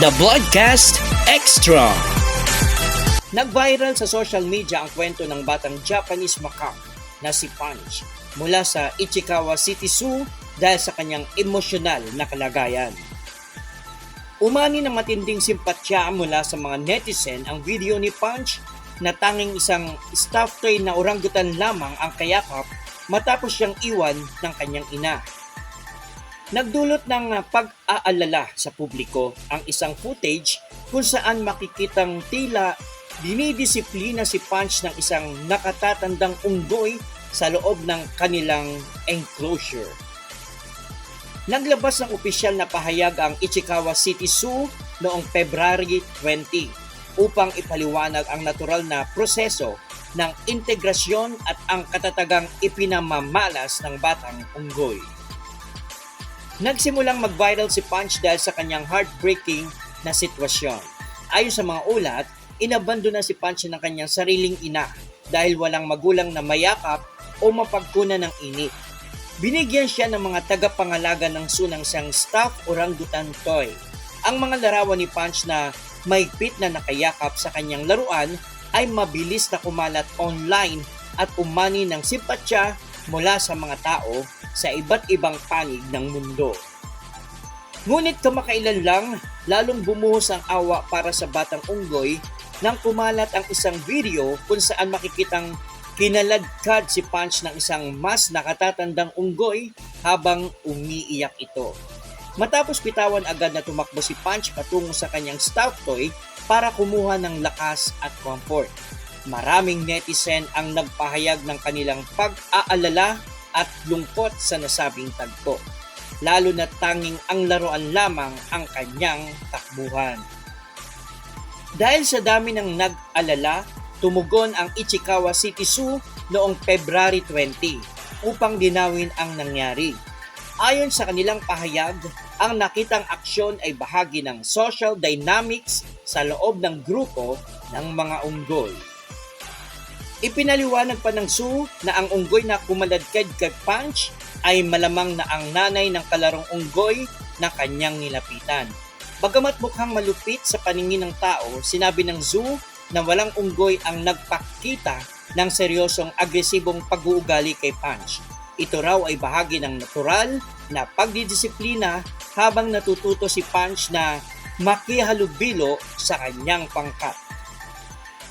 The Bloodcast Extra. Nag-viral sa social media ang kwento ng batang Japanese macaque na si Punch mula sa Ichikawa City Zoo dahil sa kanyang emosyonal na kalagayan. Umani ng matinding simpatya mula sa mga netizen ang video ni Punch na tanging isang stuffed toy na orangutan lamang ang kayakap matapos siyang iwan ng kanyang ina. Nagdulot ng pag-aalala sa publiko ang isang footage kung saan makikitang tila dinidisiplina si Punch ng isang nakatatandang unggoy sa loob ng kanilang enclosure. Naglabas ng opisyal na pahayag ang Ichikawa City Zoo noong February 20 upang ipaliwanag ang natural na proseso ng integrasyon at ang katatagang ipinamamalas ng batang unggoy. Nagsimulang mag-viral si Punch dahil sa kanyang heartbreaking na sitwasyon. Ayon sa mga ulat, inabandona si Punch ng kanyang sariling ina dahil walang magulang na mayakap o mapagkunan ng init. Binigyan siya ng mga tagapangalaga ng sunang siyang stuffed orangutan toy. Ang mga larawan ni Punch na mahigpit na nakayakap sa kanyang laruan ay mabilis na kumalat online at umani ng simpatya mula sa mga tao sa iba't ibang panig ng mundo. Ngunit kamakailan lang, lalong bumuhos ang awa para sa batang unggoy nang kumalat ang isang video kung saan makikitang kinaladkad si Punch ng isang mas nakatatandang unggoy habang umiiyak ito. Matapos bitawan agad na tumakbo si Punch patungo sa kanyang stuffed toy para kumuha ng lakas at comfort. Maraming netizen ang nagpahayag ng kanilang pag-aalala at lungkot sa nasabing tagpo, lalo na tanging ang laruan lamang ang kanyang takbuhan. Dahil sa dami ng nag-alala, tumugon ang Ichikawa City Zoo noong February 20 upang dinawin ang nangyari. Ayon sa kanilang pahayag, ang nakitang aksyon ay bahagi ng social dynamics sa loob ng grupo ng mga unggoy. Ipinaliwanag pa ng zoo na ang unggoy na kumaladkad kay Punch ay malamang na ang nanay ng kalarong unggoy na kanyang nilapitan. Bagamat mukhang malupit sa paningin ng tao, sinabi ng zoo na walang unggoy ang nagpakita ng seryosong agresibong pag-uugali kay Punch. Ito raw ay bahagi ng natural na pagdidisiplina habang natututo si Punch na makihalubilo sa kanyang pangkat.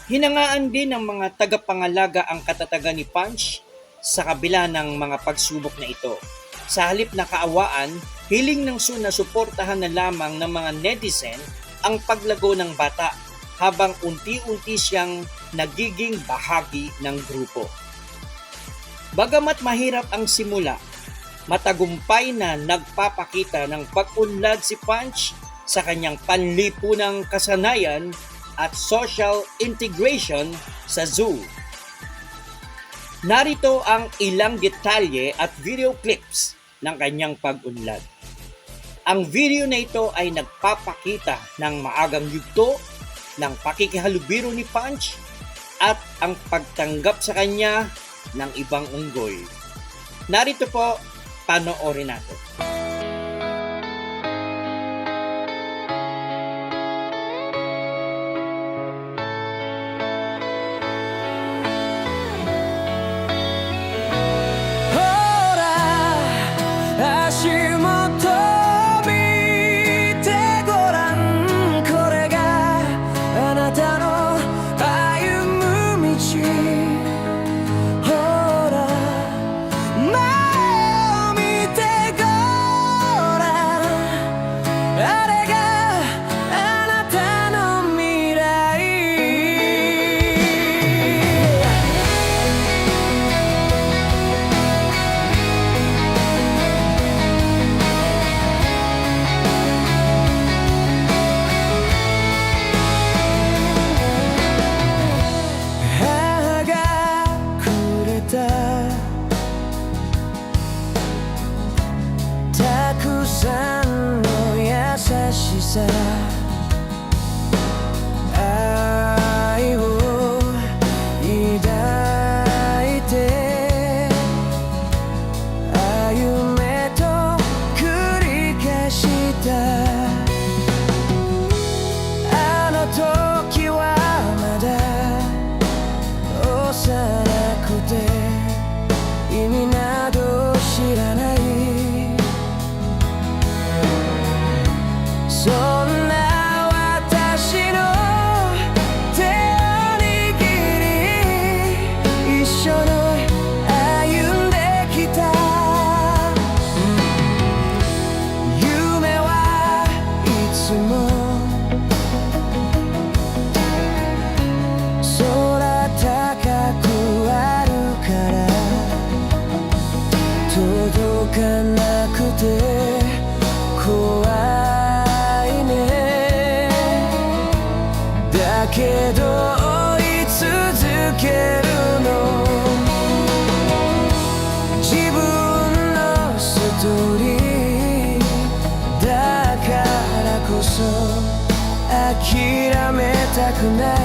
Hinangaan din ng mga tagapangalaga ang katatagan ni Punch sa kabila ng mga pagsubok na ito. Sa halip na kaawaan, hiling ng zoo na suportahan na lamang ng mga netizen ang paglago ng bata habang unti-unti siyang nagiging bahagi ng grupo. Bagamat mahirap ang simula, matagumpay na nagpapakita ng pag-unlad si Punch sa kanyang panlipunang kasanayan at social integration sa zoo. Narito ang ilang detalye at video clips ng kanyang pag-unlad. Ang video na ito ay nagpapakita ng maagang yugto ng pakikihalubilo ni Punch at ang pagtanggap sa kanya ng ibang unggoy. Narito po, panoorin natin. かなくて怖いね。だけど追い続けるの、自分のストーリーだからこそ諦めたくない。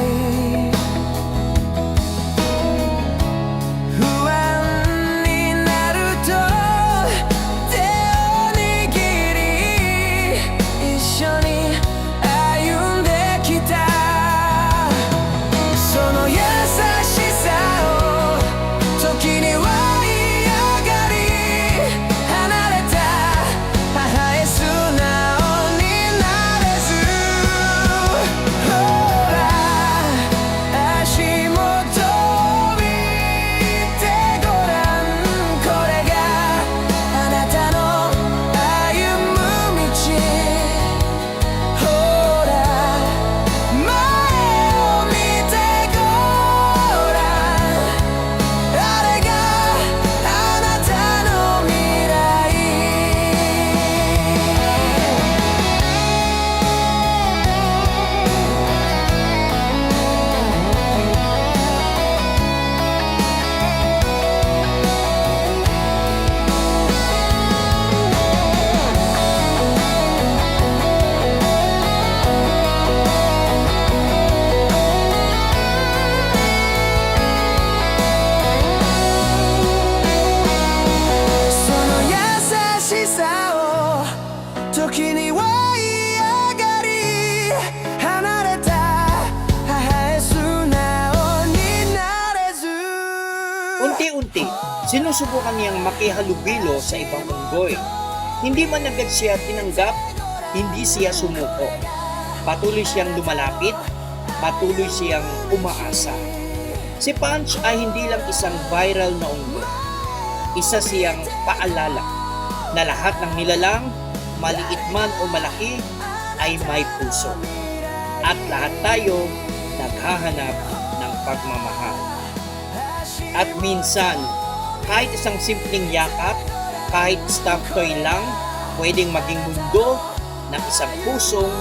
時には嫌がり離れた母へ素直になれず。Unti-unti, sinusubukan niyang makihalubilo sa ibang unggoy. Hindi man agad siya tinanggap, hindi siya sumuko. Patuloy siyang lumalapit, patuloy siyang umaasa. Si Punch ay hindi lang isang viral na unggoy. Isa siyang paalala na lahat ng nilalang, maliit man o malaki, ay may puso. At lahat tayo naghahanap ng pagmamahal. At minsan, kahit isang simpleng yakap, kahit stuffed toy lang, pwedeng maging mundo ng isang pusong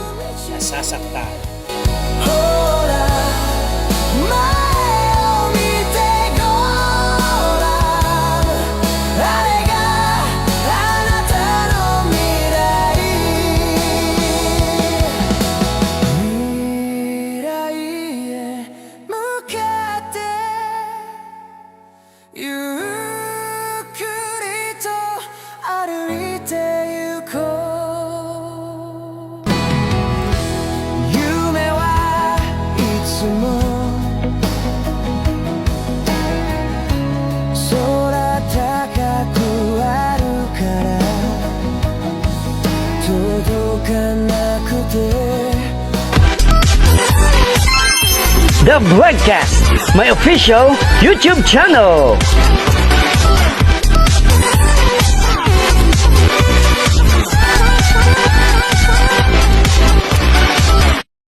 nasasaktan. The Broadcast, my official YouTube channel.